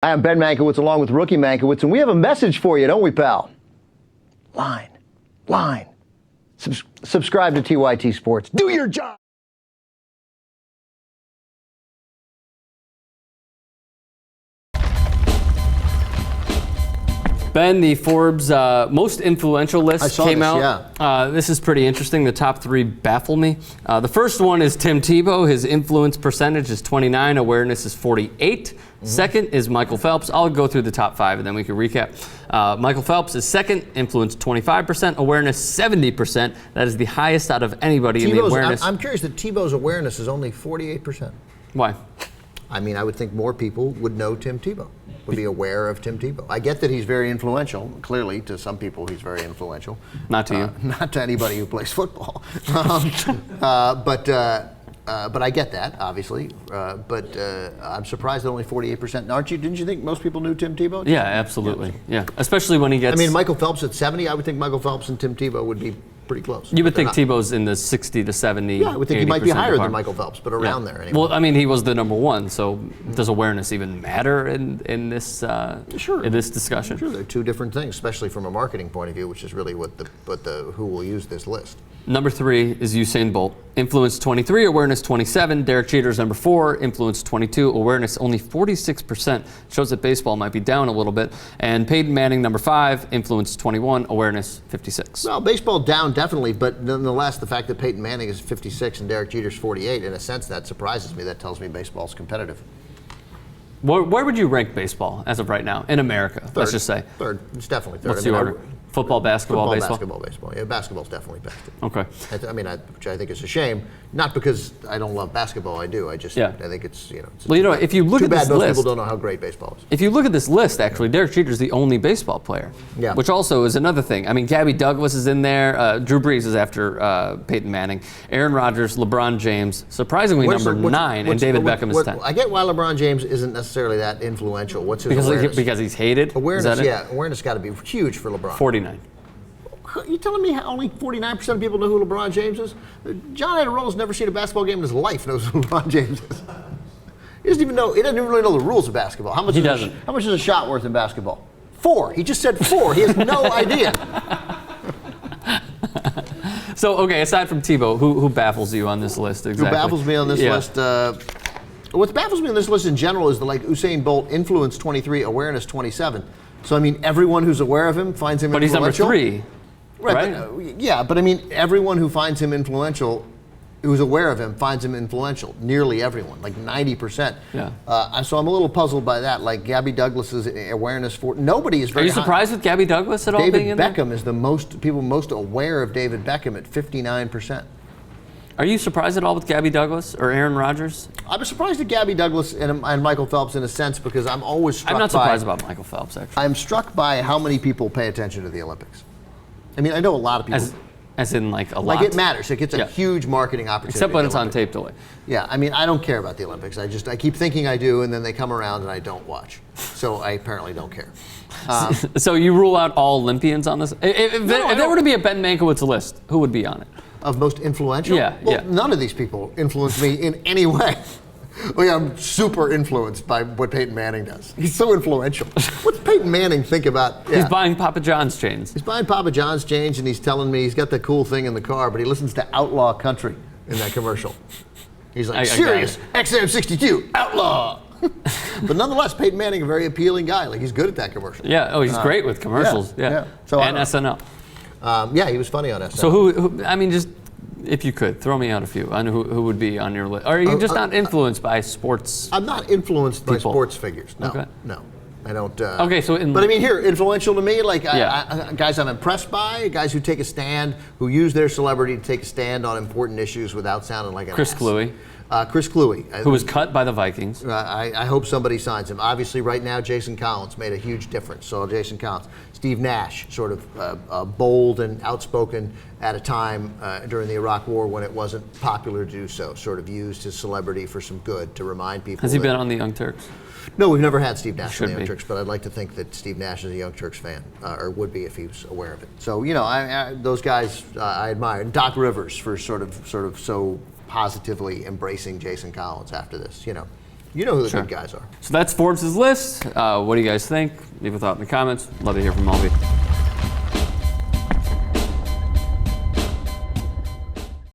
I am Ben Mankiewicz along with Rookie Mankiewicz, and we have a message for you, don't we, pal? Line. Subscribe to TYT Sports. Do your job. Ben, the Forbes most influential list came out. Yeah. This is pretty interesting. The top three baffle me. The first one is Tim Tebow. His influence percentage is 29. Awareness is 48. Second is Michael Phelps. I'll go through the top five and then we can recap. Michael Phelps is second. Influence 25%. Awareness 70%. That is the highest out of anybody in the awareness. I'm curious that Tebow's awareness is only 48%. Why? I mean, I would think more people would know Tim Tebow, would be aware of Tim Tebow. I get that he's very influential. Clearly, to some people, he's very influential. Not to you. Not to anybody who plays football. But I get that, obviously. But I'm surprised that only 48%. Aren't you? Didn't you think most people knew Tim Tebow? Yeah, absolutely. Yeah, especially when he gets. I mean, Michael Phelps at 70. I would think Michael Phelps and Tim Tebow would be pretty close. You would think Tebow's in the 60 to 70. Yeah, I would think he might be higher department. than Michael Phelps, but around there anyway. Well, I mean, he was the number one, so does awareness even matter in this Sure. in this discussion? Sure, they're two different things, especially from a marketing point of view, which is really what the who will use this list. Number three is Usain Bolt. Influence 23, awareness 27. Derek Jeter's number four, influence 22, awareness only 46%. Shows that baseball might be down a little bit. And Peyton Manning, number five, influence 21, awareness 56. Well, baseball down definitely, but nonetheless, the fact that Peyton Manning is 56 and Derek Jeter's 48, in a sense, that surprises me. That tells me baseball's competitive. Where would you rank baseball as of right now in America? Third. Let's just say. Third. It's definitely third. What's the order? Football, basketball, baseball? Baseball. Yeah, basketball's definitely best. Okay. Which I think is a shame. Not because I don't love basketball, I do. I think it's, Well, if you look at this list. Too bad most list, people don't know how great baseball is. if you look at this list, actually, Derek Jeter's the only baseball player. Yeah. Which also is another thing. I mean, Gabby Douglas is in there. Drew Brees is after Peyton Manning. Aaron Rodgers, LeBron James, surprisingly number 9, and David Beckham is 10. I get why LeBron James isn't necessarily that influential. What's his awareness? Because he's hated? Awareness, yeah. Awareness got to be huge for LeBron. 49. You telling me only 49% of people know who LeBron James is? John Adarolla's never seen a basketball game in his life, knows who LeBron James is. He doesn't even really know the rules of basketball. How much is a shot worth in basketball? 4. He just said 4. He has no idea. So, okay, aside from Tebow, who baffles you on this list exactly? Who baffles me on this list? What baffles me on this list in general is Usain Bolt, influence 23, awareness 27. So, I mean, everyone who's aware of him finds him influential. But he's number 3. Right? But I mean, everyone who finds him influential, who's aware of him, finds him influential. Nearly everyone, like 90%. Yeah. So I'm a little puzzled by that. Like Gabby Douglas's awareness for nobody is very. Are you surprised with Gabby Douglas at all being in there? David Beckham is the most aware of David Beckham at 59%. Are you surprised at all with Gabby Douglas or Aaron Rodgers? I'm surprised at Gabby Douglas and Michael Phelps in a sense because I'm always struck by. I'm not surprised about Michael Phelps actually. I'm struck by how many people pay attention to the Olympics. I mean, I know a lot of people. As in like a lot? Like it matters. It gets a huge marketing opportunity. Except when it's on tape delay. Yeah, I mean, I don't care about the Olympics. I keep thinking I do, and then they come around and I don't watch. So I apparently don't care. So you rule out all Olympians on this? If there were to be a Ben Mankiewicz list, who would be on it? Of most influential? Yeah. None of these people influence me in any way. I'm super influenced by what Peyton Manning does. He's so influential. What's Peyton Manning think about? Yeah. He's buying Papa John's chains. He's buying Papa John's chains, and he's telling me he's got the cool thing in the car, but he listens to Outlaw Country in that commercial. He's like, Sirius XM62, Outlaw. But nonetheless, Peyton Manning, a very appealing guy. Like, he's good at that commercial. Yeah, he's great with commercials. Yeah. So, and SNL. He was funny on SNL. So who I mean, just if you could, throw me out a few on who would be on your list. Or are you just not influenced by sports? I'm not influenced by sports figures. No, okay. No. I don't. Okay, so but I mean, here, influential to me, like guys I'm impressed by, guys who take a stand, who use their celebrity to take a stand on important issues without sounding like an Chris ass. Kluwe. Chris Kluwe. Who was cut by the Vikings. I hope somebody signs him. Obviously, right now, Jason Collins made a huge difference. So Jason Collins. Steve Nash, sort of bold and outspoken at a time during the Iraq War when it wasn't popular to do so, sort of used his celebrity for some good to remind people. Has he been on the Young Turks? No, we've never had Steve Nash on the Young be. Turks, but I'd like to think that Steve Nash is a Young Turks fan, or would be if he was aware of it. So, those guys I admire. And Doc Rivers for sort of so positively embracing Jason Collins after this, You know who the good guys are. So that's Forbes' list. What do you guys think? Leave a thought in the comments. Love to hear from all of you.